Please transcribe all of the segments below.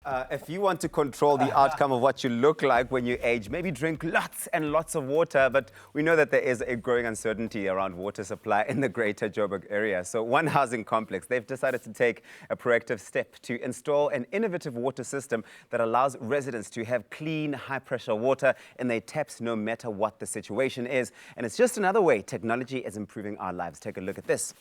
If you want to control the outcome of what you look like when you age, maybe drink lots and lots of water. But we know that there is a growing uncertainty around water supply in the greater Joburg area. So one housing complex, they've decided to take a proactive step to install an innovative water system that allows residents to have clean, high-pressure water in their taps no matter what the situation is. And it's just another way technology is improving our lives. Take a look at this.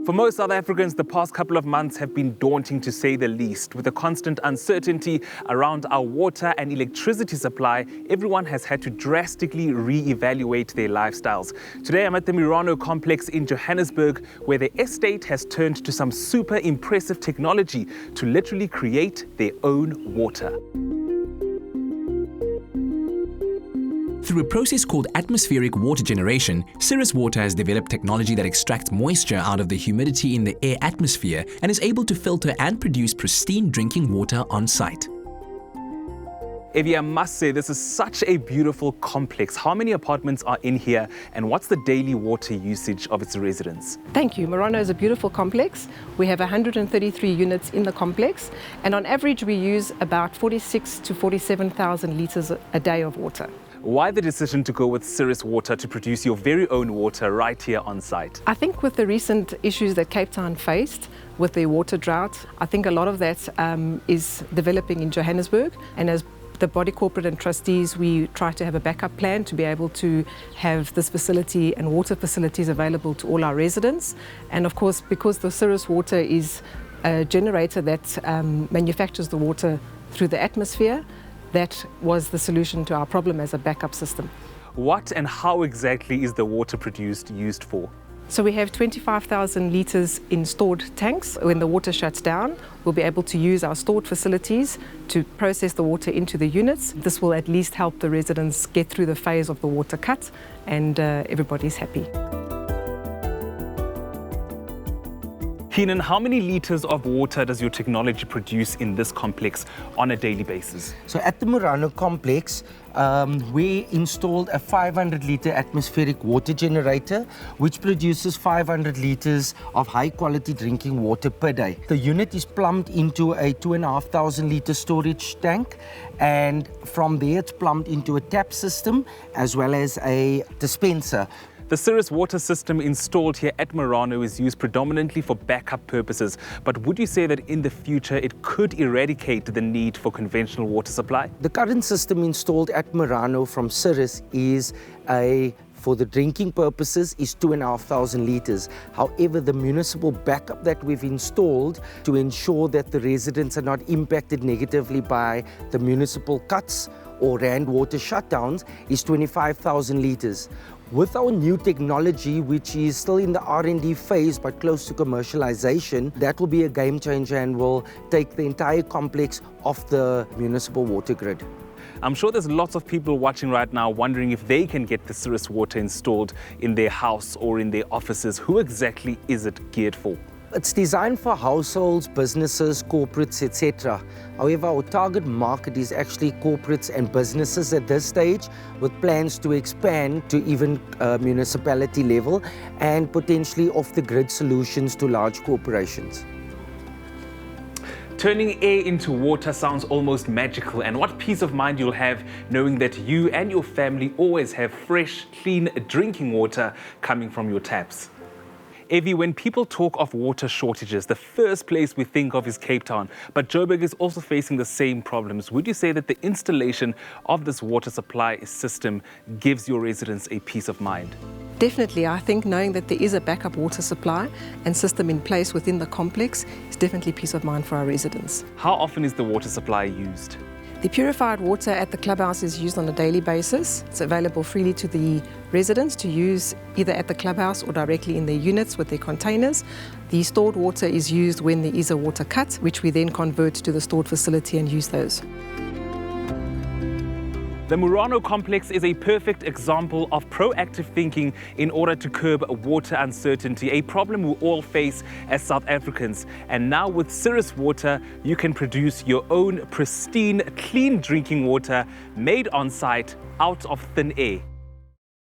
For most South Africans, the past couple of months have been daunting to say the least. With the constant uncertainty around our water and electricity supply, everyone has had to drastically re-evaluate their lifestyles. Today, I'm at the Murano complex in Johannesburg, where the estate has turned to some super impressive technology to literally create their own water. Through a process called atmospheric water generation, Cirrus Water has developed technology that extracts moisture out of the humidity in the air atmosphere and is able to filter and produce pristine drinking water on site. Evie, I must say, this is such a beautiful complex. How many apartments are in here, and what's the daily water usage of its residents? Thank you. Murano is a beautiful complex. We have 133 units in the complex, and on average we use about 46 to 47,000 litres a day of water. Why the decision to go with Cirrus Water to produce your very own water right here on site? I think with the recent issues that Cape Town faced with the water drought, I think a lot of that is developing in Johannesburg, and as the body corporate and trustees, we try to have a backup plan to be able to have this facility and water facilities available to all our residents. And of course, because the Cirrus Water is a generator that manufactures the water through the atmosphere, that was the solution to our problem as a backup system. What and how exactly is the water produced used for? So we have 25,000 litres in stored tanks. When the water shuts down, we'll be able to use our stored facilities to process the water into the units. This will at least help the residents get through the phase of the water cut, and everybody's happy. Keenan, how many litres of water does your technology produce in this complex on a daily basis? So at the Murano complex, we installed a 500-litre atmospheric water generator, which produces 500 litres of high-quality drinking water per day. The unit is plumbed into a 2,500-litre storage tank, and from there it's plumbed into a tap system as well as a dispenser. The Cirrus water system installed here at Murano is used predominantly for backup purposes. But would you say that in the future it could eradicate the need for conventional water supply? The current system installed at Murano from Cirrus is for the drinking purposes is 2,500 litres. However, the municipal backup that we've installed to ensure that the residents are not impacted negatively by the municipal cuts or Rand water shutdowns is 25,000 litres. With our new technology, which is still in the R&D phase but close to commercialization, that will be a game changer and will take the entire complex off the municipal water grid. I'm sure there's lots of people watching right now wondering if they can get the Cirrus water installed in their house or in their offices. Who exactly is it geared for? It's designed for households, businesses, corporates, etc. However, our target market is actually corporates and businesses at this stage, with plans to expand to even municipality level and potentially off-the-grid solutions to large corporations. Turning air into water sounds almost magical, and what peace of mind you'll have knowing that you and your family always have fresh, clean drinking water coming from your taps. Evie, when people talk of water shortages, the first place we think of is Cape Town, but Joburg is also facing the same problems. Would you say that the installation of this water supply system gives your residents a peace of mind? Definitely. I think knowing that there is a backup water supply and system in place within the complex is definitely peace of mind for our residents. How often is the water supply used? The purified water at the clubhouse is used on a daily basis. It's available freely to the residents to use either at the clubhouse or directly in their units with their containers. The stored water is used when there is a water cut, which we then convert to the stored facility and use those. The Murano complex is a perfect example of proactive thinking in order to curb water uncertainty, a problem we all face as South Africans. And now with Cirrus Water, you can produce your own pristine, clean drinking water made on site out of thin air.